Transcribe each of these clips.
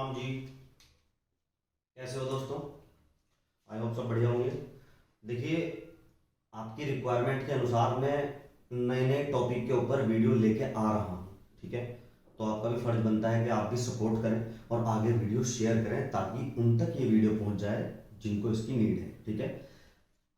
राम जी। कैसे हो दोस्तों? आई होप सब बढ़िया होंगे। देखिए, आपकी रिक्वायरमेंट के अनुसार मैं नए नए टॉपिक के ऊपर वीडियो लेके आ रहा हूँ। ठीक है, तो आपका भी फर्ज बनता है कि आप भी सपोर्ट करें और आगे वीडियो शेयर करें ताकि उन तक ये वीडियो पहुंच जाए जिनको इसकी नीड है। ठीक है,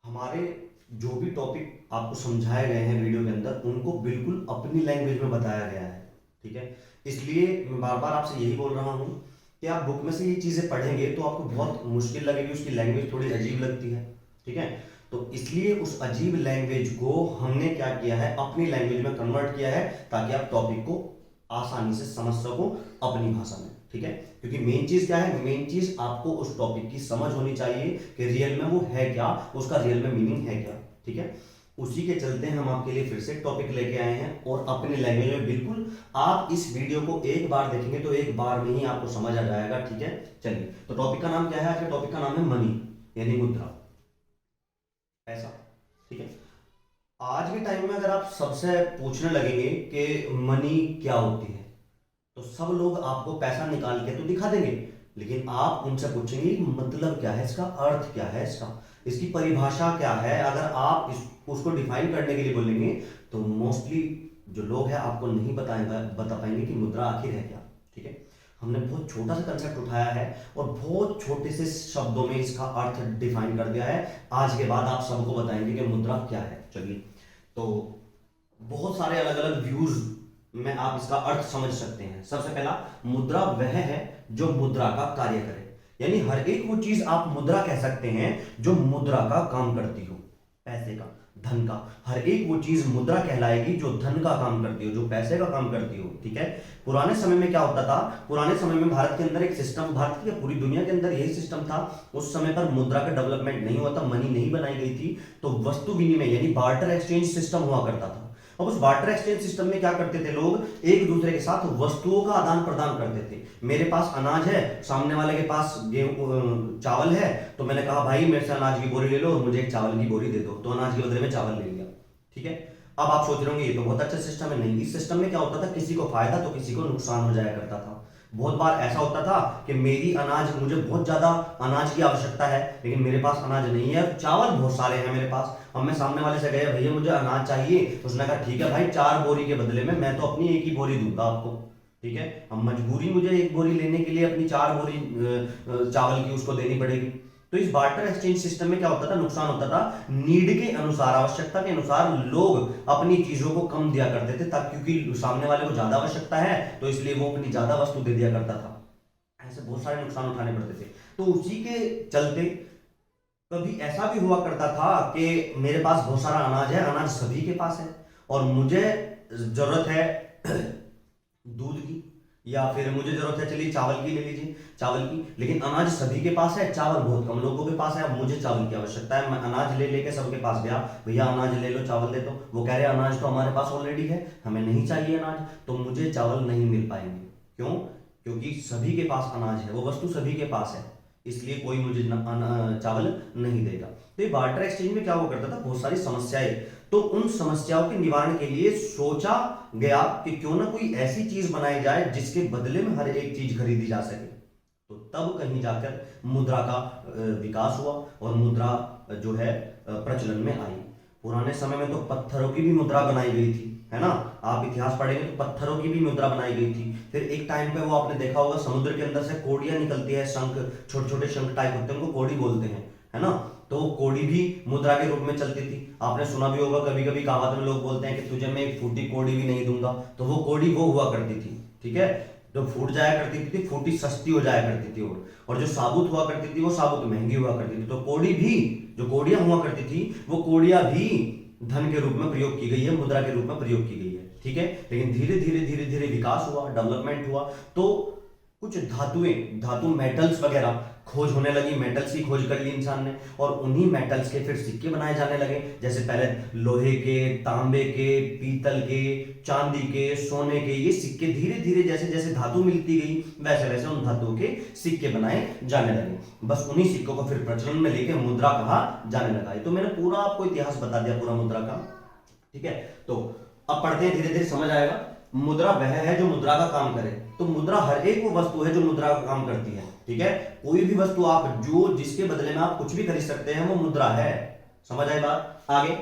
हमारे जो भी टॉपिक आपको समझाए गए हैं वीडियो के अंदर उनको बिल्कुल अपनी लैंग्वेज में बताया गया है। ठीक है, इसलिए मैं बार बार आपसे यही बोल रहा हूँ कि आप बुक में से ये चीज़ें पढ़ेंगे तो आपको बहुत मुश्किल लगेगी, उसकी लैंग्वेज थोड़ी अजीब लगती है। ठीक है, तो इसलिए उस अजीब लैंग्वेज को हमने क्या किया है, अपनी लैंग्वेज में कन्वर्ट किया है ताकि आप टॉपिक को आसानी से समझ सको अपनी भाषा में। ठीक है, क्योंकि मेन चीज क्या है, मेन चीज आपको उस टॉपिक की समझ होनी चाहिए कि रियल में वो है क्या, उसका रियल में मीनिंग है क्या। ठीक है, उसी के चलते हम आपके लिए फिर से टॉपिक लेके आए हैं और अपनी लैंग्वेज में बिल्कुल आप इस वीडियो को एक बार देखेंगे तो एक बार में ही आपको समझ आ जाएगा। ठीक है, चलिए, तो टॉपिक का नाम क्या है? आज के टॉपिक का नाम है मनी, यानी मुद्रा, पैसा। ठीक है, आज के टाइम में अगर आप सबसे पूछने लगेंगे कि मनी क्या होती है तो सब लोग आपको पैसा निकाल के तो दिखा देंगे, लेकिन आप उनसे पूछेंगे कि मतलब क्या है, इसका अर्थ क्या है, इसकी परिभाषा क्या है। अगर आप उसको डिफाइन करने के लिए बोलेंगे तो मोस्टली जो लोग हैं आपको नहीं बता पाएंगे कि मुद्रा आखिर है क्या। ठीक है, हमने बहुत छोटा सा कंसेप्ट उठाया है और बहुत छोटे से शब्दों में इसका अर्थ डिफाइन कर दिया है। आज के बाद आप सबको बताएंगे कि मुद्रा क्या है। चलिए, तो बहुत सारे अलग अलग व्यूज में आप इसका अर्थ समझ सकते हैं। सबसे पहला, मुद्रा वह है जो मुद्रा का कार्य करे, यानी हर एक वो चीज आप मुद्रा कह सकते हैं जो मुद्रा का काम करती हो, पैसे का, धन का। हर एक वो चीज मुद्रा कहलाएगी जो धन का काम करती हो, जो पैसे का काम करती हो। ठीक है, पुराने समय में क्या होता था, पुराने समय में भारत के अंदर एक सिस्टम, भारत की पूरी दुनिया के अंदर यही सिस्टम था। उस समय पर मुद्रा का डेवलपमेंट नहीं हुआ था, मनी नहीं बनाई गई थी, तो वस्तु विनिमय यानी बार्टर एक्सचेंज सिस्टम हुआ करता था। अब उस बार्टर एक्सचेंज सिस्टम में क्या करते थे लोग, एक दूसरे के साथ वस्तुओं का आदान प्रदान करते थे। मेरे पास अनाज है, सामने वाले के पास गेहूं चावल है, तो मैंने कहा भाई मेरे से अनाज की बोरी ले लो और मुझे एक चावल की बोरी दे दो, तो अनाज के बदले में चावल ले लिया। ठीक है, अब आप सोच रहे होंगे ये तो बहुत अच्छा सिस्टम है। नहीं, इस सिस्टम में क्या होता था, किसी को फायदा तो किसी को नुकसान हो जाया करता था। बहुत बार ऐसा होता था कि मुझे बहुत ज्यादा अनाज की आवश्यकता है लेकिन मेरे पास अनाज नहीं है, चावल बहुत सारे हैं मेरे पास। अब मैं सामने वाले से गया, भैया मुझे अनाज चाहिए, उसने कहा ठीक है भाई, 4 बोरी के बदले में मैं तो अपनी एक ही बोरी दूंगा आपको। ठीक है, अब मजबूरी मुझे एक बोरी लेने के लिए अपनी 4 बोरी चावल की उसको देनी पड़ेगी। तो इस बार्टर एक्सचेंज सिस्टम में क्या होता था, नुकसान होता था। नीड के अनुसार, आवश्यकता के अनुसार लोग अपनी चीजों को कम दिया करते थे, तब क्योंकि सामने वाले को ज्यादा आवश्यकता है तो इसलिए वो अपनी ज्यादा वस्तु दे दिया करता था। ऐसे बहुत सारे नुकसान उठाने पड़ते थे। तो उसी के चलते कभी ऐसा भी हुआ करता था कि मेरे पास बहुत सारा अनाज है, अनाज सभी के पास है और मुझे जरूरत है दूध की, या फिर मुझे जरूरत है, चलिए चावल की ले लीजिए, चावल की, लेकिन अनाज सभी के पास है, चावल बहुत कम लोगों के पास है। अब मुझे चावल की आवश्यकता है, मैं अनाज ले लेके सबके पास गया, भैया अनाज ले लो, चावल दे दो। वो कह रहे अनाज तो हमारे पास ऑलरेडी है, हमें नहीं चाहिए अनाज, तो मुझे चावल नहीं मिल पाएंगे। क्यों? क्योंकि सभी के पास अनाज है, वो वस्तु सभी के पास है, इसलिए कोई मुझे चावल नहीं देगा। तो ये बार्टर एक्सचेंज में क्या हुआ करता था, बहुत सारी समस्याएं। तो उन समस्याओं के निवारण के लिए सोचा गया कि क्यों ना कोई ऐसी चीज बनाई जाए जिसके बदले में हर एक चीज खरीदी जा सके। तो तब कहीं जाकर मुद्रा का विकास हुआ और मुद्रा जो है प्रचलन में आई। पुराने समय में तो पत्थरों की भी मुद्रा बनाई गई थी, है ना। आप इतिहास पढ़ेंगे तो पत्थरों की भी मुद्रा बनाई गई थी। फिर एक टाइम पे वो आपने देखा होगा, समुद्र के अंदर से कोड़ियां निकलती है, शंख, छोटे छोटे शंख टाइप होते हैं, उनको कोड़ी बोलते हैं, है ना। तो वो कोड़ी भी मुद्रा के रूप में चलती थी। आपने सुना भी होगा, कभी कभी कहावत में लोग बोलते हैं कि तुझे मैं एक फूटी कोड़ी भी नहीं दूंगा, तो वो कोड़ी वो हुआ करती थी। ठीक है, जो फूट जाया करती थी, फूटी सस्ती हो जाया करती थी, और जो साबुत हुआ करती थी वो साबुत महंगी हुआ करती थी। तो कोड़ी भी, जो कोड़ियां हुआ करती थी, वो कोड़ियां भी धन के रूप में प्रयोग की गई है, मुद्रा के रूप में प्रयोग की गई है। ठीक है, लेकिन धीरे धीरे धीरे धीरे विकास हुआ, डेवलपमेंट हुआ, तो कुछ धातु मेटल्स वगैरह खोज होने लगी, मेटल्स की खोज कर ली इंसान ने, और उन्हीं मेटल्स के फिर सिक्के बनाए जाने लगे। जैसे पहले लोहे के, तांबे के, पीतल के, चांदी के, सोने के, ये सिक्के धीरे धीरे जैसे जैसे धातु मिलती गई वैसे वैसे उन धातुओं के सिक्के बनाए जाने लगे। बस उन्हीं सिक्कों को फिर प्रचलन में लेके मुद्रा कहा जाने लगा। तो मैंने पूरा आपको इतिहास बता दिया, पूरा मुद्रा का। ठीक है, तो अब पढ़ते हैं, धीरे धीरे समझ आएगा। मुद्रा वह है जो मुद्रा का काम करे। तो मुद्रा हर एक वो वस्तु है जो मुद्रा का काम करती है, ठीक है। कोई भी वस्तु आप जो जिसके बदले में आप कुछ भी खरीद सकते हैं वो मुद्रा है। समझ आई बात? आगे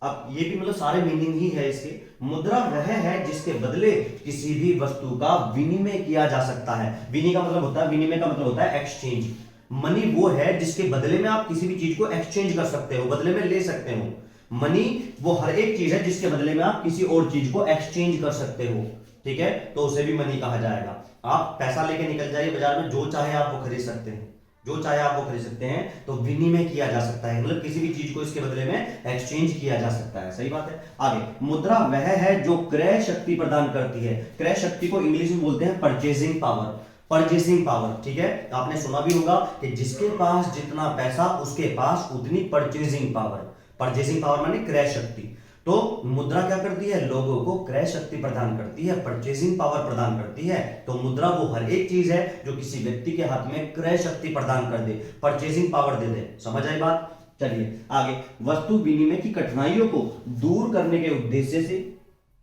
अब ये भी मतलब सारे मीनिंग ही है इसके। मुद्रा वह है जिसके बदले किसी भी वस्तु का विनिमय किया जा सकता है। विनिमय का मतलब होता है, विनिमय का मतलब होता है एक्सचेंज। मनी वो है जिसके बदले में आप किसी भी चीज को एक्सचेंज कर सकते हो, बदले में ले सकते हो। मनी वो हर एक चीज है जिसके बदले में आप किसी और चीज को एक्सचेंज कर सकते हो, ठीक है। तो उसे भी मनी कहा जाएगा। आप पैसा लेके निकल जाइए बाजार में, जो चाहे आप वो खरीद सकते हैं, जो चाहे आप वो खरीद सकते हैं। तो विनिमय किया जा सकता है, मतलब किसी भी चीज को इसके बदले में एक्सचेंज किया जा सकता है। सही बात है। आगे मुद्रा वह है जो क्रय शक्ति प्रदान करती है। क्रय शक्ति को इंग्लिश में बोलते हैं परचेजिंग पावर। परचेसिंग पावर, ठीक है। आपने सुना भी होगा कि जिसके पास जितना पैसा उसके पास उतनी परचेजिंग पावर। परचेसिंग पावर माने क्रय शक्ति। तो मुद्रा क्या करती है? लोगों को क्रय शक्ति प्रदान करती है, परचेसिंग पावर प्रदान करती है। तो मुद्रा वो हर एक चीज है जो किसी व्यक्ति के हाथ में क्रय शक्ति प्रदान कर दे, परचेसिंग पावर दे दे। समझ आई बात? चलिए आगे, वस्तु विनिमय की कठिनाइयों को दूर करने के उद्देश्य से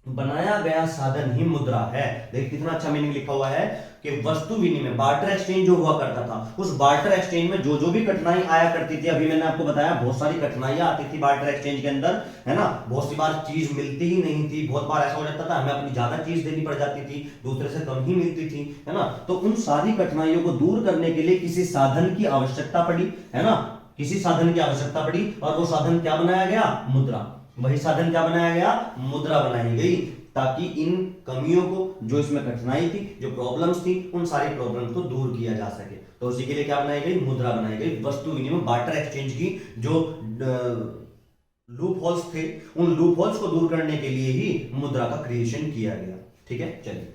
बनाया गया साधन ही मुद्रा है। देखिए कितना अच्छा मीनिंग लिखा हुआ है कि वस्तु विनिमय, बार्टर एक्सचेंज जो हुआ करता था, उस बार्टर एक्सचेंज में जो जो भी कठिनाई आया करती थी, अभी मैंने आपको बताया बहुत सारी कठिनाइयां आती थी बार्टर एक्सचेंज के अंदर, है ना। बहुत सी बार चीज मिलती ही नहीं थी, बहुत बार ऐसा हो जाता था हमें अपनी ज्यादा चीज देनी पड़ जाती थी, दूसरे से कम ही मिलती थी, है ना। तो उन सारी कठिनाइयों को दूर करने के लिए किसी साधन की आवश्यकता पड़ी, है ना। किसी साधन की आवश्यकता पड़ी और वो साधन क्या बनाया गया? मुद्रा। वही साधन क्या बनाया गया? मुद्रा बनाई गई, ताकि इन कमियों को, जो इसमें कठिनाई थी, जो प्रॉब्लम्स थी, उन सारी प्रॉब्लम्स को दूर किया जा सके। तो उसी के लिए क्या बनाई गई? मुद्रा बनाई गई। वस्तु विनिमय, बार्टर एक्सचेंज की जो लूप होल्स थे, उन लूप होल्स को दूर करने के लिए ही मुद्रा का क्रिएशन किया गया, ठीक है। चलिए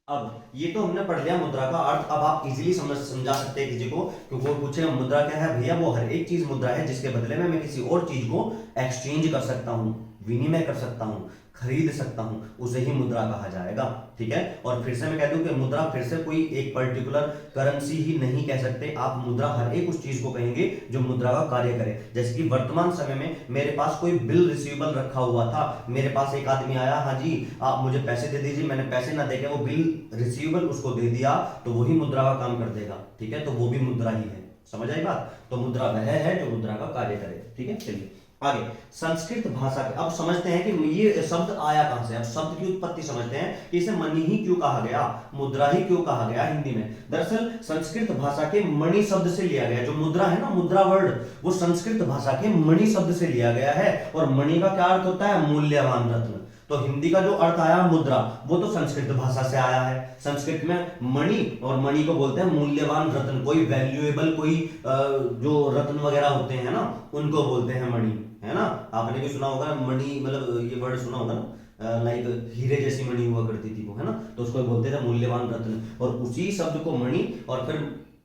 अब ये तो हमने पढ़ लिया मुद्रा का अर्थ। अब आप इजीली समझा सकते हैं किसी को, क्योंकि वो पूछे मुद्रा क्या है, भैया वो हर एक चीज मुद्रा है जिसके बदले में मैं किसी और चीज को एक्सचेंज कर सकता हूं, विनिमय कर सकता हूं, खरीद सकता हूं, उसे ही मुद्रा कहा जाएगा, ठीक है। और फिर से मैं कह दूं कि मुद्रा फिर से कोई एक पर्टिकुलर करेंसी ही नहीं कह सकते आप। मुद्रा हर एक उस चीज को कहेंगे जो मुद्रा का कार्य करे। जैसे कि वर्तमान समय में मेरे पास कोई बिल रिसीवेबल रखा हुआ था, मेरे पास एक आदमी आया, हाँ जी आप मुझे पैसे दे दीजिए, मैंने पैसे ना देके वो बिल रिसीवेबल उसको दे दिया, तो वही मुद्रा का काम कर देगा, ठीक है। तो वो भी मुद्रा ही है। समझ आई बात? तो मुद्रा वह है जो मुद्रा का कार्य करे, ठीक है। चलिए आगे, संस्कृत भाषा के, अब समझते हैं कि ये शब्द आया कहां से। अब शब्द की उत्पत्ति समझते हैं कि इसे मणि ही क्यों कहा गया, मुद्रा ही क्यों कहा गया हिंदी में। दरअसल संस्कृत भाषा के मणि शब्द से लिया गया। जो मुद्रा है ना, मुद्रा वर्ड, वो संस्कृत भाषा के मणि शब्द से लिया गया है। और मणि का क्या अर्थ होता है? मूल्यवान रत्न। तो हिंदी का जो अर्थ आया मुद्रा, वो तो संस्कृत भाषा से आया है। संस्कृत में मणि, और मणि को बोलते हैं मूल्यवान रत्न। कोई वैल्यूएबल, कोई जो रत्न वगैरह होते हैं ना, उनको बोलते हैं मणि, है ना। आपने भी सुना होगा मणि, मतलब ये वर्ड सुना होगा ना, लाइक हीरे जैसी मणि हुआ करती थी वो, है ना। तो उसको बोलते थे मूल्यवान रत्न। और उसी शब्द को मणि, और फिर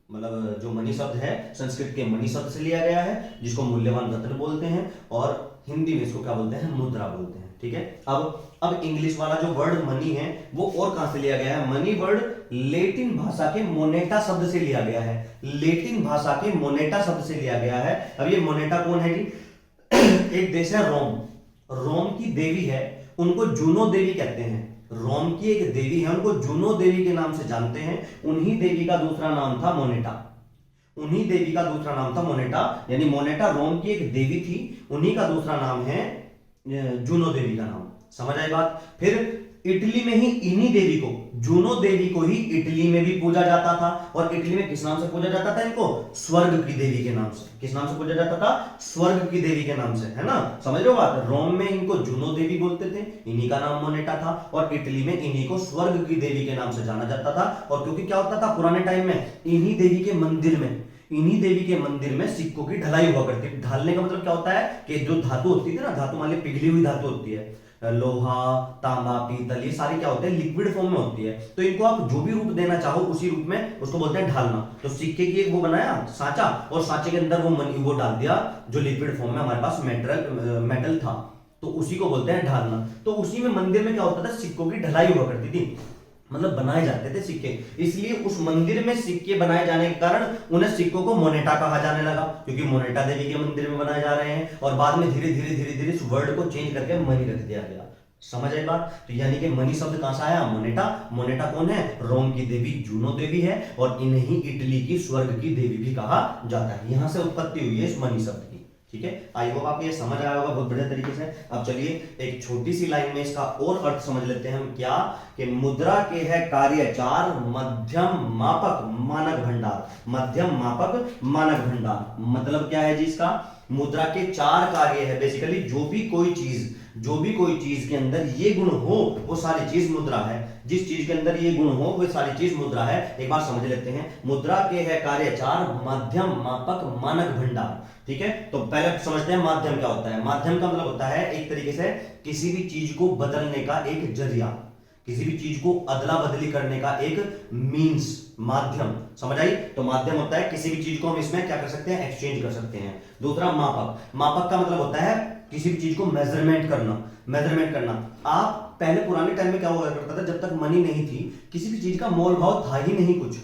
मतलब जो मणि शब्द है संस्कृत के मणि शब्द से लिया गया है, जिसको मूल्यवान रत्न बोलते हैं, और हिंदी में इसको क्या बोलते हैं? मुद्रा बोलते हैं, ठीक है। अब इंग्लिश वाला जो वर्ड मनी है वो और कहां से लिया गया है? मनी वर्ड लेटिन भाषा के मोनेटा शब्द से लिया गया है। लेटिन भाषा के मोनेटा शब्द से लिया गया है। अब ये मोनेटा कौन है जी? एक देश है रोम। रोम की देवी है, उनको जूनो देवी कहते हैं। रोम की एक देवी है, उनको जूनो देवी के नाम से जानते हैं। उन्हीं देवी का दूसरा नाम था मोनेटा। उन्हीं देवी का दूसरा नाम था मोनेटा, यानी मोनेटा रोम की एक देवी थी, उन्हीं का दूसरा नाम है जूनो देवी का नाम। समझ आई बात? फिर इटली में ही इन्हीं देवी को, जूनो देवी को ही इटली में भी पूजा जाता था। और इटली में किस नाम से पूजा जाता था इनको? स्वर्ग की देवी के नाम से। किस नाम से पूजा जाता था? स्वर्ग की देवी के नाम से, है ना। समझ लो बात? रोम में इनको जूनो देवी बोलते थे, इन्हीं का नाम मोनेटा था। और इटली में इन्हीं को स्वर्ग की देवी के नाम से जाना जाता था। और क्योंकि क्या होता था पुराने टाइम में, इन्हीं देवी के मंदिर में, इन्हीं देवी के मंदिर में सिक्कों की ढलाई हुआ करती है। ढालने का मतलब क्या होता है कि जो धातु होती थी ना, धातु मान ली पिघली हुई धातु होती है, लोहा, तांबा, पीतल, ये सारी क्या होते हैं? लिक्विड फॉर्म में होती है। तो इनको आप जो भी रूप देना चाहो उसी रूप में, उसको बोलते हैं ढालना। तो सिक्के की एक वो बनाया सांचा, और सांचे के अंदर वो डाल दिया जो लिक्विड फॉर्म में हमारे पास मेटल था, तो उसी को बोलते हैं ढालना। तो उसी में मंदिर में क्या होता था? सिक्कों की ढलाई हुआ करती थी, मतलब बनाए जाते थे सिक्के। इसलिए उस मंदिर में सिक्के बनाए जाने के कारण उन्हें सिक्कों को मोनेटा कहा जाने लगा, क्योंकि मोनेटा देवी के मंदिर में बनाए जा रहे हैं। और बाद में धीरे धीरे धीरे धीरे इस वर्ड को चेंज करके मनी रख दिया गया। समझ आई बात। तो यानी कि मनी शब्द कहां से आया, मोनेटा। मोनेटा कौन है, रोम की देवी जूनो देवी है, और इन्हीं इटली की स्वर्ग की देवी भी कहा जाता है। यहां से उत्पत्ति हुई है इस मनी शब्द की। ठीक है, आई होप आपको ये समझ आया होगा बहुत बढ़िया तरीके से। अब चलिए एक छोटी सी लाइन में इसका और अर्थ समझ लेते हैं हम, क्या कि मुद्रा के है कार्य चार, मध्यम मापक मानक भंडार। मध्यम मापक मानक भंडार मतलब क्या है जी इसका, मुद्रा के चार कार्य है। बेसिकली जो भी कोई चीज के अंदर ये गुण हो वो सारी चीज मुद्रा है। जिस चीज के अंदर ये गुण हो वो सारी चीज मुद्रा है। एक बार समझ लेते हैं, मुद्रा के है कार्य चार, मध्यम मापक मानक भंडार। ठीक है, तो पहले समझते हैं माध्यम क्या होता है। माध्यम का मतलब होता है एक तरीके से किसी भी चीज को बदलने का एक जरिया, किसी भी चीज को अदला बदली करने का एक मींस, माध्यम। समझ आई। तो माध्यम होता है किसी भी चीज को हम इसमें क्या कर सकते हैं, एक्सचेंज कर सकते हैं। दूसरा मापक, मापक का मतलब होता है किसी भी चीज को मेजरमेंट करना। मेजरमेंट करना, आप पहले पुराने टाइम में क्या हुआ करता था, जब तक मनी नहीं थी किसी भी चीज का मोल भाव था ही नहीं, कुछ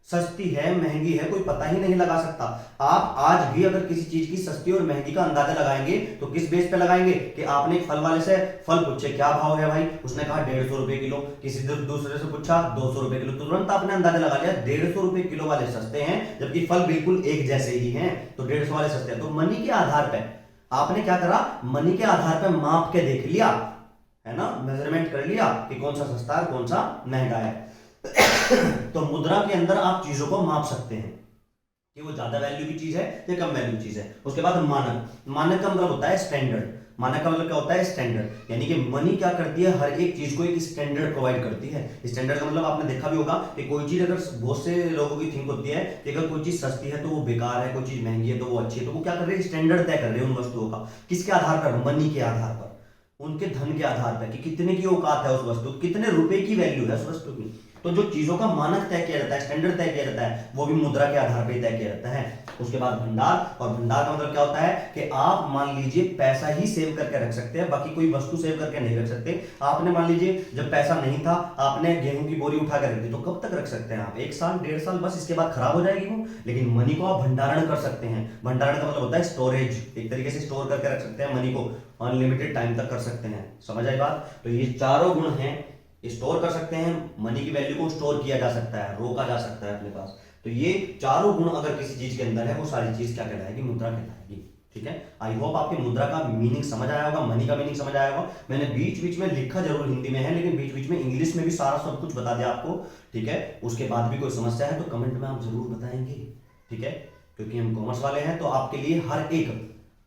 सस्ती है महंगी है कोई पता ही नहीं लगा सकता। आप आज भी अगर किसी चीज की सस्ती और महंगी का अंदाजा लगाएंगे तो किस बेस पे लगाएंगे, कि आपने फल वाले से फल पूछे क्या भाव है भाई, उसने कहा 150 रुपए किलो। किसी दूसरे से पूछा 200 रुपए किलो, तुरंत आपने अंदाजा लगा लिया 150 रुपए किलो वाले सस्ते हैं, जबकि फल बिल्कुल एक जैसे ही हैं, तो 150 वाले सस्ते हैं। तो मनी के आधार पर आपने क्या करा, मनी के आधार पर माप के देख लिया, है ना, मेजरमेंट कर लिया कि कौन सा सस्ता है कौन सा महंगा है। तो मुद्रा के अंदर आप चीजों को माप सकते हैं कि वो ज्यादा वैल्यू की चीज है या कम वैल्यू की चीज है। उसके बाद मानक, मानक का मतलब होता है स्टैंडर्ड। मानक का मतलब क्या होता है, स्टैंडर्ड। यानी कि मनी क्या करती है, हर एक चीज को एक स्टैंडर्ड प्रोवाइड करती है। स्टैंडर्ड का मतलब आपने देखा भी होगा कि कोई चीज अगर बहुत से लोगों की थिंक होती है कि अगर कोई चीज सस्ती है तो वो बेकार है, कोई चीज महंगी है तो वो अच्छी है, तो वो क्या कर रहे हैं, स्टैंडर्ड तय कर रहे हैं उन वस्तुओं का। किसके आधार पर, मनी के आधार पर, उनके धन के आधार पर, कि कितने की औकात है उस वस्तु, कितने रुपए की वैल्यू है उस वस्तु की। तो जो चीजों का मानक तय किया जाता है, स्टैंडर्ड तय किया जाता है, वो भी मुद्रा के आधार पर तय किया जाता है। उसके बाद भंडार, और भंडार का मतलब क्या होता है कि आप मान लीजिए पैसा ही सेव करके रख सकते हैं, बाकी कोई वस्तु सेव करके नहीं रख सकते। आपने मान लीजिए जब पैसा नहीं था आपने गेहूं की बोरी उठा कर रख दी, तो कब तक रख सकते हैं आप, 1 साल 1.5 साल, बस इसके बाद खराब हो जाएगी वो। लेकिन मनी को आप भंडारण कर सकते हैं। भंडारण का मतलब होता है स्टोरेज, एक तरीके से स्टोर करके रख सकते हैं मनी को, अनलिमिटेड टाइम तक कर सकते हैं। समझ आई बात। तो ये चारों गुण हैं, स्टोर कर सकते हैं, मनी की वैल्यू को स्टोर किया जा सकता है, रोका जा सकता है अपने पास। तो ये चारों गुण अगर किसी चीज के अंदर है वो सारी चीज क्या कहलाएगी, मुद्रा कहलाएगी। ठीक है, आई होप आपकी मुद्रा का मीनिंग समझ आया होगा, मनी का मीनिंग समझ आया होगा। मैंने बीच बीच में लिखा जरूर हिंदी में है, लेकिन बीच बीच में इंग्लिश में भी सारा सब कुछ बता दिया आपको। ठीक है, उसके बाद भी कोई समस्या है तो कमेंट में आप जरूर बताएंगे। ठीक है, क्योंकि हम कॉमर्स वाले हैं तो आपके लिए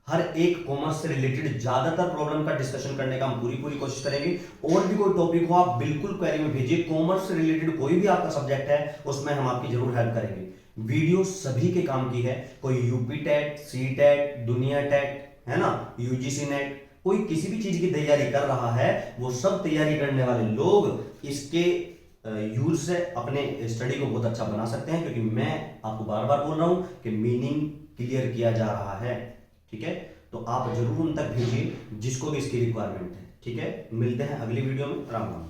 हर एक कॉमर्स से रिलेटेड ज्यादातर प्रॉब्लम का डिस्कशन करने का हम पूरी कोशिश करेंगे। और भी कोई टॉपिक हो आप बिल्कुल क्वेरी में भेजिए, कॉमर्स से रिलेटेड कोई भी आपका सब्जेक्ट है उसमें हम आपकी जरूर हेल्प करेंगे। वीडियो सभी के काम की है, कोई यूपी टेट, सी टेट, दुनिया टेट, है ना, यूजीसी नेट, कोई किसी भी चीज की तैयारी कर रहा है, वो सब तैयारी करने वाले लोग इसके यूज से अपने स्टडी को बहुत अच्छा बना सकते हैं। क्योंकि मैं आपको बार बार बोल रहा हूं कि मीनिंग क्लियर किया जा रहा है। ठीक है, तो आप जरूर उन तक भेजिए जिसको भी इसकी रिक्वायरमेंट है। ठीक है, मिलते हैं अगली वीडियो में। राम राम।